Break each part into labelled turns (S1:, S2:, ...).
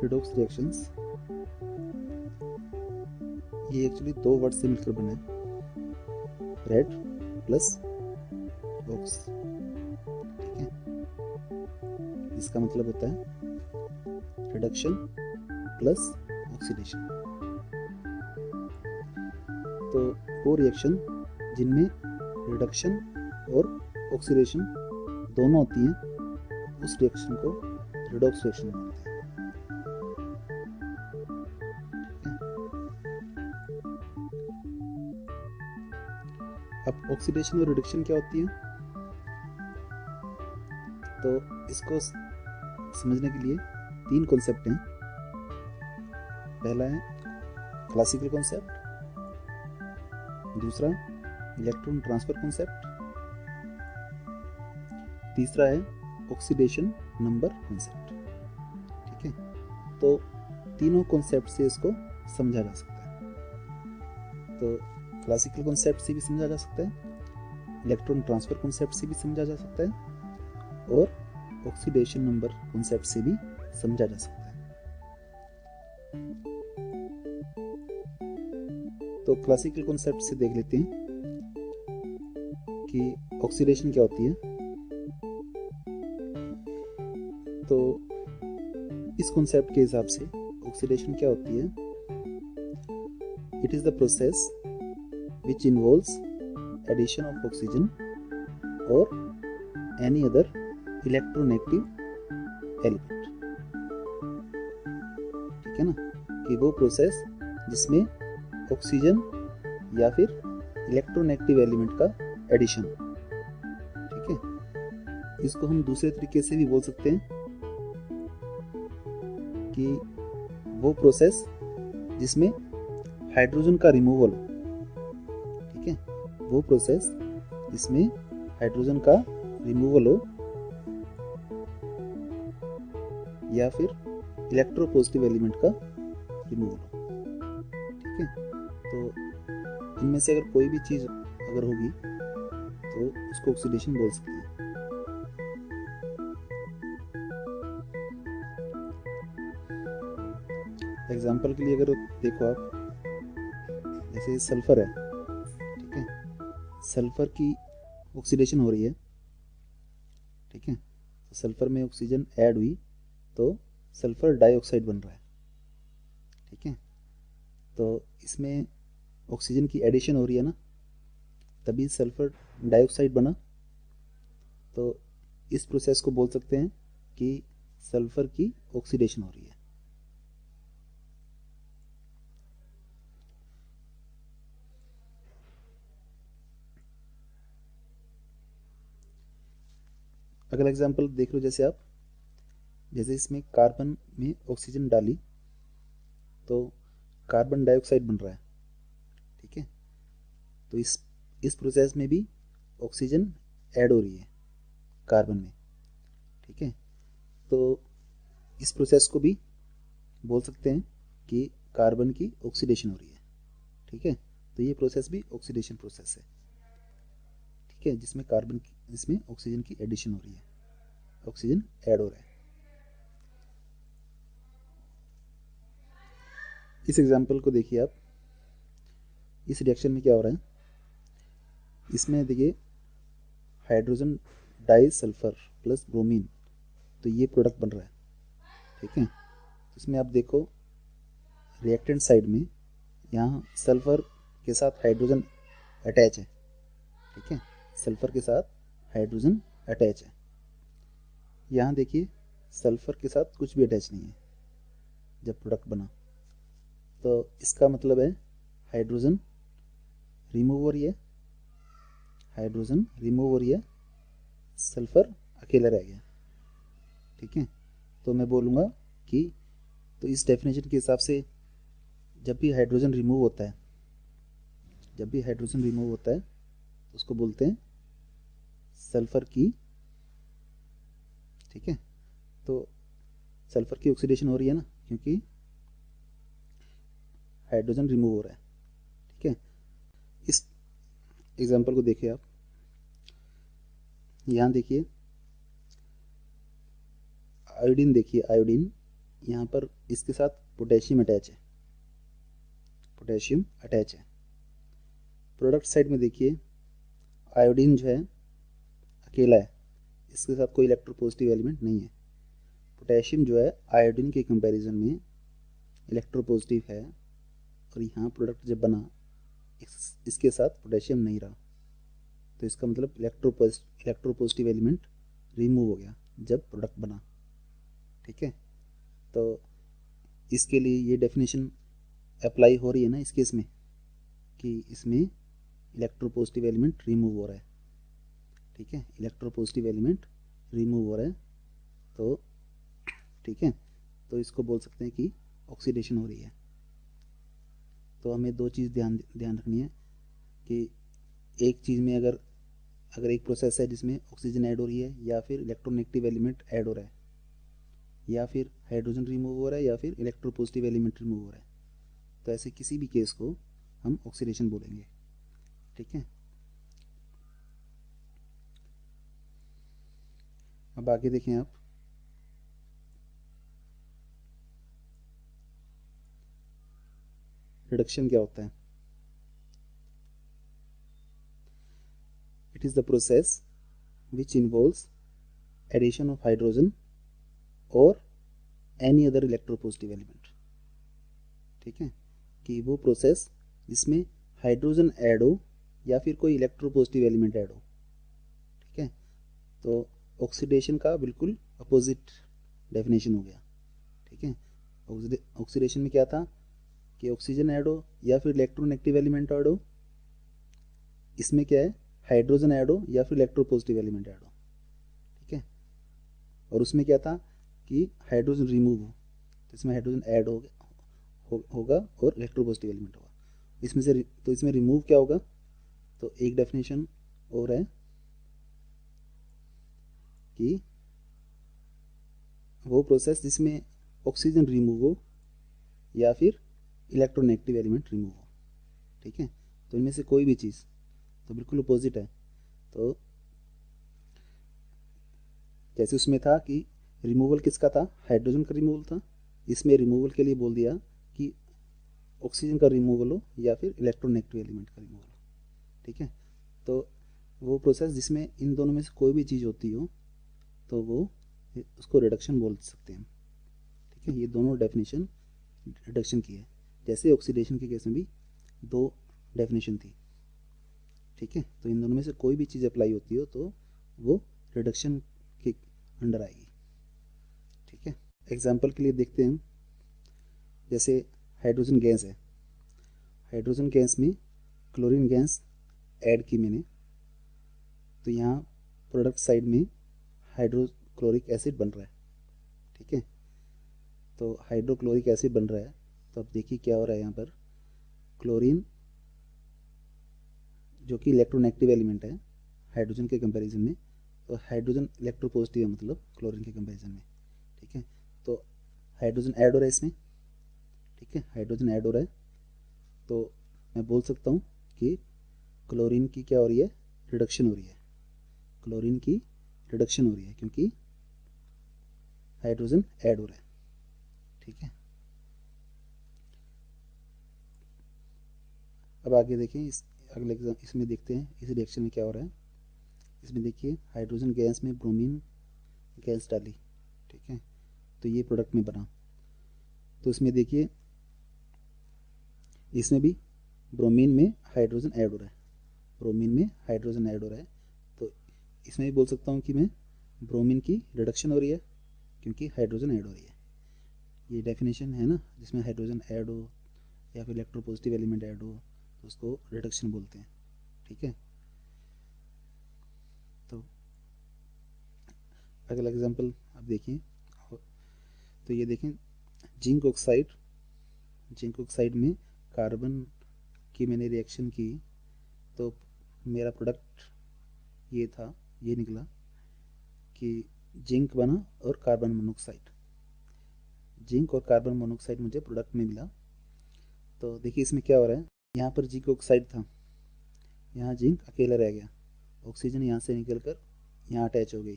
S1: Redox reactions ये actually दो word से मिलकर बने, रेड प्लस ऑक्स। ठीक है, इसका मतलब होता है रिडक्शन प्लस ऑक्सीडेशन। तो वो रिएक्शन जिनमें रिडक्शन और ऑक्सीडेशन दोनों होती हैं, उस रिएक्शन को रिडॉक्स रिएक्शन बोलते हैं। अब ऑक्सीडेशन और रिडक्शन क्या होती है, तो इसको समझने के लिए तीन कॉन्सेप्ट हैं। पहला है क्लासिकल कॉन्सेप्ट, दूसरा इलेक्ट्रॉन ट्रांसफर कॉन्सेप्ट, तीसरा है ऑक्सीडेशन नंबर कॉन्सेप्ट। ठीक है, तो तीनों कॉन्सेप्ट से इसको समझा जा सकता है। तो क्लासिकल कॉन्सेप्ट से भी समझा जा सकता है, इलेक्ट्रॉन ट्रांसफर कॉन्सेप्ट से भी समझा जा सकता है, और ऑक्सीडेशन नंबर कॉन्सेप्ट से भी समझा जा सकता है। तो क्लासिकल कॉन्सेप्ट से देख लेते हैं कि ऑक्सीडेशन क्या होती है। तो इस कॉन्सेप्ट के हिसाब से ऑक्सीडेशन क्या होती है, it is the process which involves addition of oxygen or any other electronegative element। ठीक है ना, कि वो प्रोसेस जिसमें ऑक्सीजन या फिर इलेक्ट्रोनेगेटिव एलिमेंट का एडिशन। ठीक है, इसको हम दूसरे तरीके से भी बोल सकते हैं कि वो प्रोसेस जिसमें हाइड्रोजन का रिमूवल, वो प्रोसेस जिसमें हाइड्रोजन का रिमूवल हो या फिर इलेक्ट्रोपॉजिटिव एलिमेंट का रिमूवल हो। ठीक है, तो इनमें से अगर कोई भी चीज अगर होगी तो उसको ऑक्सीडेशन बोल सकते हैं। एग्जाम्पल के लिए अगर देखो आप, जैसे सल्फर है, सल्फर की ऑक्सीडेशन हो रही है। ठीक है, तो सल्फर में ऑक्सीजन ऐड हुई तो सल्फर डाइऑक्साइड बन रहा है। ठीक है, तो इसमें ऑक्सीजन की एडिशन हो रही है ना, तभी सल्फर डाइऑक्साइड बना। तो इस प्रोसेस को बोल सकते हैं कि सल्फर की ऑक्सीडेशन हो रही है। अगला एग्जांपल देख लो, जैसे इसमें कार्बन में ऑक्सीजन डाली तो कार्बन डाइऑक्साइड बन रहा है। ठीक है, तो इस प्रोसेस में भी ऑक्सीजन ऐड हो रही है कार्बन में। ठीक है, तो इस प्रोसेस को भी बोल सकते हैं कि कार्बन की ऑक्सीडेशन हो रही है। ठीक है, तो ये प्रोसेस भी ऑक्सीडेशन प्रोसेस है। ठीक है, इसमें ऑक्सीजन की एडिशन हो रही है, ऑक्सीजन ऐड हो रहा है। इस एग्जांपल को देखिए आप, इस रिएक्शन में क्या हो रहा है, इसमें देखिए hydrogen di sulphur plus bromine, तो ये प्रोडक्ट बन रहा है। ठीक है, तो इसमें आप देखो रिएक्टेंट साइड में यहाँ सल्फर के साथ हाइड्रोजन अटैच है। ठीक है, सल्फर के साथ हाइड्रोजन अटैच है। यहाँ देखिए सल्फर के साथ कुछ भी अटैच नहीं है जब प्रोडक्ट बना। तो इसका मतलब है हाइड्रोजन रिमूव हो रही है, हाइड्रोजन रिमूव हो रही है, सल्फर अकेला रह गया। ठीक है, तो मैं बोलूँगा कि तो इस डेफिनेशन के हिसाब से जब भी हाइड्रोजन रिमूव होता है, तो उसको बोलते हैं सल्फर की। ठीक है, तो सल्फर की ऑक्सीडेशन हो रही है ना, क्योंकि हाइड्रोजन रिमूव हो रहा है। ठीक है, इस एग्जांपल को देखिए आप, यहाँ देखिए आयोडीन, देखिए आयोडीन यहाँ पर इसके साथ पोटेशियम अटैच है, पोटेशियम अटैच है। प्रोडक्ट साइड में देखिए आयोडीन जो है अकेला है, इसके साथ कोई इलेक्ट्रोपॉजिटिव एलिमेंट नहीं है। पोटेशियम जो है आयोडीन के कंपैरिजन में इलेक्ट्रोपॉजिटिव है, और यहाँ प्रोडक्ट जब बना इसके साथ पोटेशियम नहीं रहा, तो इसका मतलब इलेक्ट्रोपॉजिटिव एलिमेंट रिमूव हो गया जब प्रोडक्ट बना। ठीक है, तो इसके लिए ये डेफिनेशन अप्लाई हो रही है ना इस केस में, कि इसमें इलेक्ट्रोपॉजिटिव एलिमेंट रिमूव हो रहा है। ठीक है, इलेक्ट्रोपॉजिटिव एलिमेंट रिमूव हो रहा है, तो ठीक है, तो इसको बोल सकते हैं कि ऑक्सीडेशन हो रही है। तो हमें दो चीज़ ध्यान रखनी है कि एक चीज़ में अगर एक प्रोसेस है जिसमें ऑक्सीजन ऐड हो रही है, या फिर इलेक्ट्रोनेगेटिव एलिमेंट ऐड हो रहा है, या फिर हाइड्रोजन रिमूव हो रहा है, या फिर इलेक्ट्रोपॉजिटिव एलिमेंट रिमूव हो रहा है, तो ऐसे किसी भी केस को हम ऑक्सीडेशन बोलेंगे। ठीक है, अब आगे देखें आप। रिडक्शन क्या होता है? It is the process which involves addition of hydrogen और एनी अदर इलेक्ट्रोपॉजिटिव एलिमेंट। ठीक है, कि वो प्रोसेस जिसमें हाइड्रोजन ऐड हो या फिर कोई इलेक्ट्रोपॉजिटिव एलिमेंट ऐड हो। ठीक है, तो ऑक्सीडेशन का बिल्कुल अपोजिट डेफिनेशन हो गया। ठीक है, ऑक्सीडेशन में क्या था कि ऑक्सीजन ऐड हो या फिर इलेक्ट्रोनेगेटिव एलिमेंट ऐड हो, इसमें क्या है हाइड्रोजन ऐड हो या फिर इलेक्ट्रोपॉजिटिव एलिमेंट ऐड हो। ठीक है, और उसमें क्या था कि हाइड्रोजन रिमूव हो, तो इसमें हाइड्रोजन ऐड होगा और इलेक्ट्रोपॉजिटिव एलिमेंट होगा। इसमें से तो इसमें रिमूव क्या होगा, तो एक डेफिनेशन और है कि वो प्रोसेस जिसमें ऑक्सीजन रिमूव हो या फिर इलेक्ट्रोनेगेटिव एलिमेंट रिमूव हो। ठीक है, तो इनमें से कोई भी चीज़ तो बिल्कुल अपोजिट है। तो जैसे उसमें था कि रिमूवल किसका था, हाइड्रोजन का रिमूवल था, इसमें रिमूवल के लिए बोल दिया कि ऑक्सीजन का रिमूवल हो या फिर इलेक्ट्रोनेगेटिव एलिमेंट का रिमूवल हो। ठीक है, तो वो प्रोसेस जिसमें इन दोनों में से कोई भी चीज़ होती हो तो वो उसको रिडक्शन बोल सकते हैं। ठीक है, ये दोनों डेफिनेशन रिडक्शन की है। जैसे ऑक्सीडेशन के केस में भी दो डेफिनेशन थी। ठीक है, तो इन दोनों में से कोई भी चीज़ अप्लाई होती हो तो वो रिडक्शन के अंडर आएगी। ठीक है, एग्जाम्पल के लिए देखते हैं, जैसे हाइड्रोजन गैस है, हाइड्रोजन गैस में क्लोरीन गैस ऐड की मैंने, तो यहाँ प्रोडक्ट साइड में हाइड्रोक्लोरिक एसिड बन रहा है। ठीक है, तो हाइड्रोक्लोरिक एसिड बन रहा है, तो अब देखिए क्या हो रहा है यहाँ पर, क्लोरीन जो कि इलेक्ट्रोनेगेटिव एलिमेंट है हाइड्रोजन के कंपैरिजन में, तो हाइड्रोजन इलेक्ट्रोपॉजिटिव है मतलब क्लोरीन के कंपैरिजन में। ठीक है, तो हाइड्रोजन ऐड हो रहा है इसमें। ठीक है, हाइड्रोजन ऐड हो रहा है, तो मैं बोल सकता हूँ कि क्लोरीन की क्या हो रही है, रिडक्शन हो रही है। क्लोरीन की रिडक्शन हो रही है क्योंकि हाइड्रोजन ऐड हो रहा है। ठीक है, अब आगे देखें, इस अगले इसमें देखते हैं इस रिएक्शन में क्या हो रहा है। इसमें देखिए हाइड्रोजन गैस में ब्रोमीन गैस डाली। ठीक है, तो ये प्रोडक्ट में बना, तो इसमें देखिए इसमें भी ब्रोमीन में हाइड्रोजन ऐड हो रहा है, ब्रोमीन में हाइड्रोजन ऐड हो रहा है, तो इसमें भी बोल सकता हूँ कि मैं ब्रोमीन की रिडक्शन हो रही है क्योंकि हाइड्रोजन ऐड हो रही है। ये डेफिनेशन है ना, जिसमें हाइड्रोजन ऐड हो या फिर इलेक्ट्रोपॉजिटिव एलिमेंट ऐड हो तो उसको रिडक्शन बोलते हैं। ठीक है, तो अगला एग्जांपल आप देखिए, तो ये देखें जिंक ऑक्साइड, जिंक ऑक्साइड में कार्बन की मैंने रिएक्शन की, तो मेरा प्रोडक्ट ये था, ये निकला कि जिंक बना और कार्बन मोनोऑक्साइड, जिंक और कार्बन मोनोऑक्साइड मुझे प्रोडक्ट में मिला। तो देखिए इसमें क्या हो रहा है, यहाँ पर जिंक ऑक्साइड था, यहाँ जिंक अकेला रह गया, ऑक्सीजन यहाँ से निकल कर यहाँ अटैच हो गई,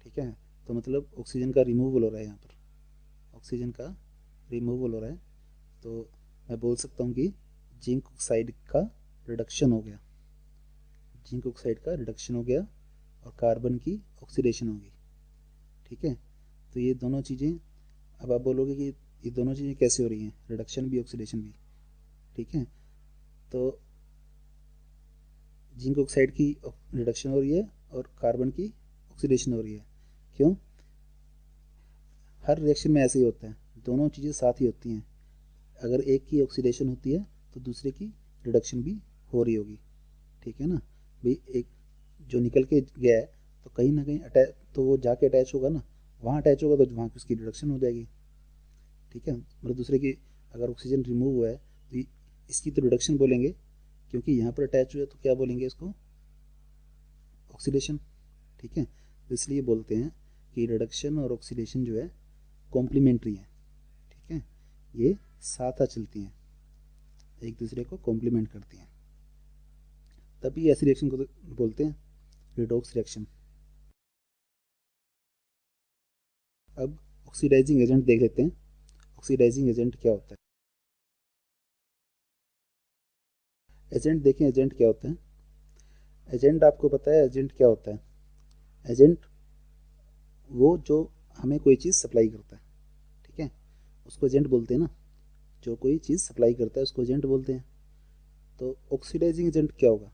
S1: ठीक है। तो मतलब ऑक्सीजन का रिमूवल हो रहा है, यहाँ पर ऑक्सीजन का रिमूवल हो रहा है। तो मैं बोल सकता हूँ कि जिंक ऑक्साइड का रिडक्शन हो गया, जिंक ऑक्साइड का रिडक्शन हो गया और कार्बन की ऑक्सीडेशन होगी, ठीक है। तो ये दोनों चीज़ें, अब आप बोलोगे कि ये दोनों चीज़ें कैसे हो रही हैं, रिडक्शन भी ऑक्सीडेशन भी, ठीक है। तो जिंक ऑक्साइड की रिडक्शन हो रही है और कार्बन की ऑक्सीडेशन हो रही है। क्यों? हर रिएक्शन में ऐसे ही होता है, दोनों चीज़ें साथ ही होती हैं। अगर एक की ऑक्सीडेशन होती है तो दूसरे की रिडक्शन भी हो रही होगी, ठीक है ना। भाई एक जो निकल के गया है तो कहीं ना कहीं अटैच, तो वो जाके अटैच होगा ना, वहाँ अटैच होगा तो वहाँ की उसकी रिडक्शन हो जाएगी, ठीक है। मतलब दूसरे की अगर ऑक्सीजन रिमूव हुआ है तो इसकी तो रिडक्शन बोलेंगे, क्योंकि यहाँ पर अटैच हुआ है तो क्या बोलेंगे इसको, ऑक्सीडेशन, ठीक है। तो इसलिए बोलते हैं कि रिडक्शन और ऑक्सीडेशन जो है कॉम्प्लीमेंट्री है, ठीक है। ये साथ चलती हैं, एक दूसरे को कॉम्प्लीमेंट करती हैं, तभी ऐसी रिएक्शन को तो बोलते हैं रिडॉक्स रिएक्शन। अब ऑक्सीडाइजिंग एजेंट देख लेते हैं, ऑक्सीडाइजिंग एजेंट क्या होता है। एजेंट देखें, एजेंट क्या होता है। एजेंट आपको पता है एजेंट क्या होता है। एजेंट वो जो हमें कोई चीज़ सप्लाई करता है, ठीक है, उसको एजेंट बोलते हैं ना। जो कोई चीज़ सप्लाई करता है उसको एजेंट बोलते हैं। तो ऑक्सीडाइजिंग एजेंट क्या होगा,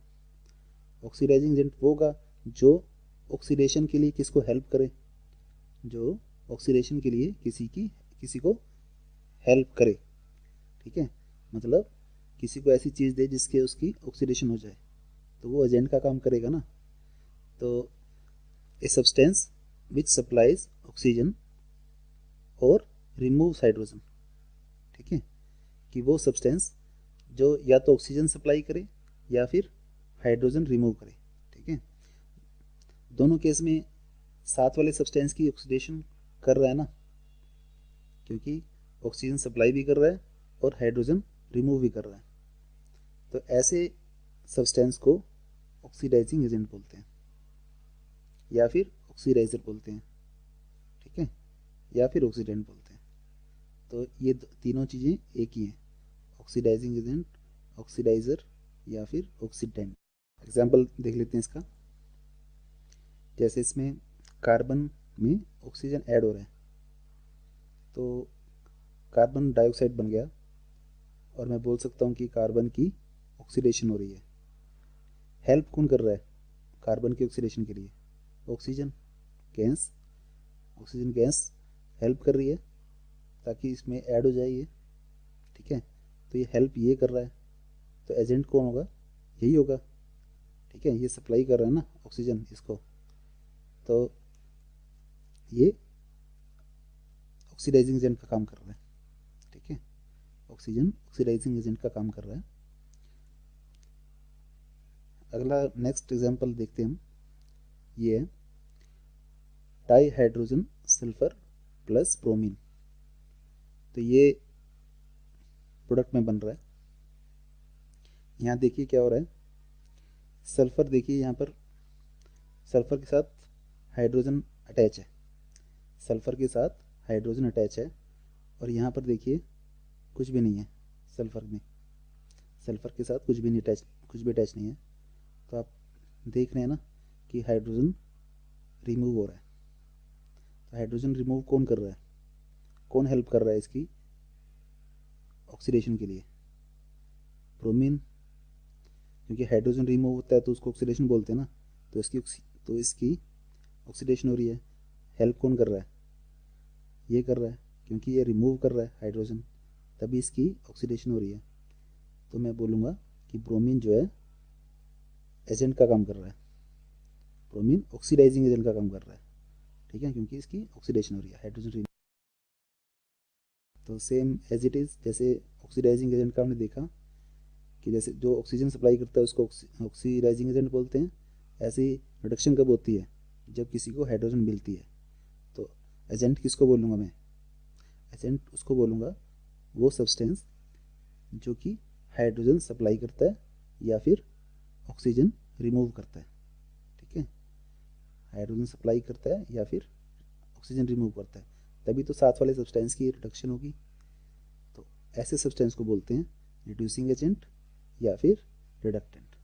S1: ऑक्सीडाइजिंग एजेंट वो होगा जो ऑक्सीडेशन के लिए किसको हेल्प करे, जो ऑक्सीडेशन के लिए किसी को हेल्प करे, ठीक है। मतलब किसी को ऐसी चीज़ दे जिसके उसकी ऑक्सीडेशन हो जाए, तो वो एजेंट का काम करेगा ना। तो a substance which supplies oxygen और रिमूव्स हाइड्रोजन, ठीक है, कि वो सब्सटेंस जो या तो ऑक्सीजन सप्लाई करे या फिर हाइड्रोजन रिमूव करे, ठीक है। दोनों केस में साथ वाले सब्सटेंस की ऑक्सीडेशन कर रहा है ना, क्योंकि ऑक्सीजन सप्लाई भी कर रहा है और हाइड्रोजन रिमूव भी कर रहा है। तो ऐसे सब्सटेंस को ऑक्सीडाइजिंग एजेंट बोलते हैं या फिर ऑक्सीडाइजर बोलते हैं, ठीक है, या फिर ऑक्सीडेंट बोलते हैं। तो ये तीनों चीज़ें एक ही हैं, ऑक्सीडाइजिंग एजेंट, ऑक्सीडाइजर या फिर ऑक्सीडेंट। एग्जाम्पल देख लेते हैं इसका। जैसे इसमें कार्बन में ऑक्सीजन ऐड हो रहा है तो कार्बन डाइऑक्साइड बन गया, और मैं बोल सकता हूँ कि कार्बन की ऑक्सीडेशन हो रही है। हेल्प कौन कर रहा है कार्बन की ऑक्सीडेशन के लिए, oxygen gas, oxygen gas help कर रही है ताकि इसमें ऐड हो जाए ये, ठीक है। तो ये हेल्प ये कर रहा है, तो एजेंट कौन होगा, यही होगा, ठीक है। ये सप्लाई कर रहा है ना ऑक्सीजन इसको, तो ये ऑक्सीडाइजिंग एजेंट का काम कर रहा है, ठीक है। ऑक्सीजन ऑक्सीडाइजिंग एजेंट का काम कर रहा है। अगला नेक्स्ट एग्जांपल देखते हैं हम, ये है di hydrogen sulphur plus bromine. तो ये प्रोडक्ट में बन रहा है। यहाँ देखिए क्या हो रहा है, सल्फर देखिए यहाँ पर सल्फर के साथ हाइड्रोजन अटैच है, सल्फर के साथ हाइड्रोजन अटैच है, और यहाँ पर देखिए कुछ भी नहीं है सल्फर में, सल्फर के साथ कुछ भी नहीं अटैच, कुछ भी अटैच नहीं है। तो आप देख रहे हैं ना कि हाइड्रोजन रिमूव हो रहा है। तो हाइड्रोजन रिमूव कौन कर रहा है, कौन हेल्प कर रहा है इसकी ऑक्सीडेशन के लिए, ब्रोमीन, क्योंकि हाइड्रोजन रिमूव होता है तो उसको ऑक्सीडेशन बोलते हैं ना। तो इसकी ऑक्सीडेशन हो रही है। हेल्प कौन कर रहा है, ये कर रहा है, क्योंकि ये रिमूव कर रहा है हाइड्रोजन, तभी इसकी ऑक्सीडेशन हो रही है। तो मैं बोलूँगा कि ब्रोमीन जो है एजेंट का काम कर रहा है, ब्रोमीन ऑक्सीडाइजिंग एजेंट का काम कर रहा है, ठीक है, क्योंकि इसकी ऑक्सीडेशन हो रही है हाइड्रोजन रिमूव। तो सेम एज इट इज़, जैसे ऑक्सीडाइजिंग एजेंट का हमने देखा कि जैसे जो ऑक्सीजन सप्लाई करता है उसको ऑक्सीडाइजिंग एजेंट बोलते हैं, ऐसे ही रिडक्शन कब होती है, जब किसी को हाइड्रोजन मिलती है। तो एजेंट किसको बोलूँगा मैं, एजेंट उसको बोलूँगा वो सब्सटेंस जो कि हाइड्रोजन सप्लाई करता है या फिर ऑक्सीजन रिमूव करता है, ठीक है। हाइड्रोजन सप्लाई करता है या फिर ऑक्सीजन रिमूव करता है, तभी तो साथ वाले सब्सटेंस की रिडक्शन होगी। तो ऐसे सब्सटेंस को बोलते हैं रिड्यूसिंग एजेंट या फिर रिडक्टेंट।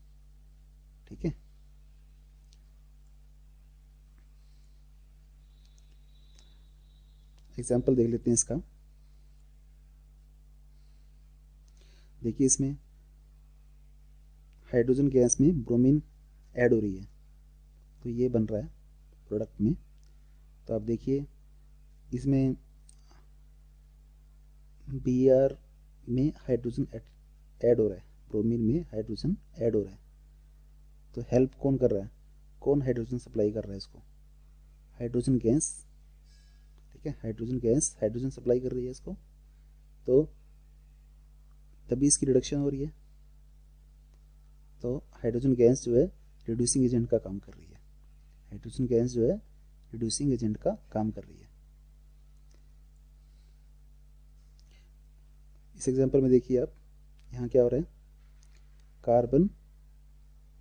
S1: ठीक है, एग्जाम्पल देख लेते हैं इसका। देखिए इसमें हाइड्रोजन गैस में ब्रोमीन ऐड हो रही है, तो ये बन रहा है प्रोडक्ट में। तो आप देखिए इसमें Br में हाइड्रोजन ऐड हो रहा है, ब्रोमीन में हाइड्रोजन ऐड हो रहा है। तो हेल्प कौन कर रहा है, कौन हाइड्रोजन सप्लाई कर रहा है इसको, हाइड्रोजन गैस। ठीक है, हाइड्रोजन गैस हाइड्रोजन सप्लाई कर रही है इसको, तो तभी इसकी रिडक्शन हो रही है। तो हाइड्रोजन गैस जो है रिड्यूसिंग एजेंट का काम कर रही है, हाइड्रोजन गैस जो है रिड्यूसिंग एजेंट का काम कर रही है। इस एग्जांपल में देखिए आप, यहाँ क्या हो रहा है, कार्बन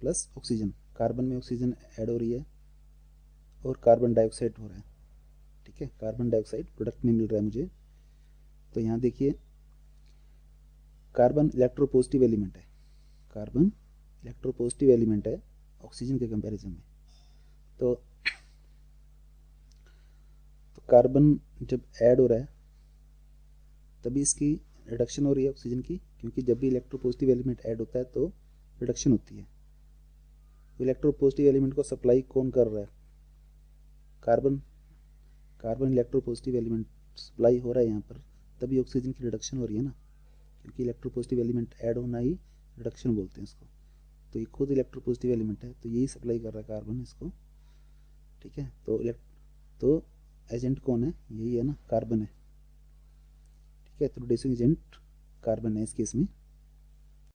S1: प्लस ऑक्सीजन, कार्बन में ऑक्सीजन ऐड हो रही है और कार्बन डाइऑक्साइड हो रहा है। ठीक है, कार्बन डाइऑक्साइड प्रोडक्ट में मिल रहा है मुझे। तो यहाँ देखिए कार्बन इलेक्ट्रोपॉजिटिव एलिमेंट है, कार्बन इलेक्ट्रोपॉजिटिव एलिमेंट है ऑक्सीजन के कंपैरिजन में। तो कार्बन जब ऐड हो रहा है तभी इसकी रिडक्शन हो रही है ऑक्सीजन की, क्योंकि जब भी इलेक्ट्रोपॉजिटिव एलिमेंट ऐड होता है तो रिडक्शन होती है। तो इलेक्ट्रोपॉजिटिव एलिमेंट को सप्लाई कौन कर रहा है, carbon, carbon electropositive element supply हो रहा है यहाँ पर, तभी ऑक्सीजन की रिडक्शन हो रही है ना, क्योंकि इलेक्ट्रोपॉजिटिव एलिमेंट ऐड होना ही रिडक्शन बोलते हैं इसको। तो ये खुद इलेक्ट्रोपॉजिटिव एलिमेंट है, तो यही सप्लाई कर रहा है कार्बन इसको। ठीक है, तो एजेंट कौन है, यही है ना, कार्बन है। ठीक है, तो रिड्यूसिंग एजेंट कार्बन है इस केस में।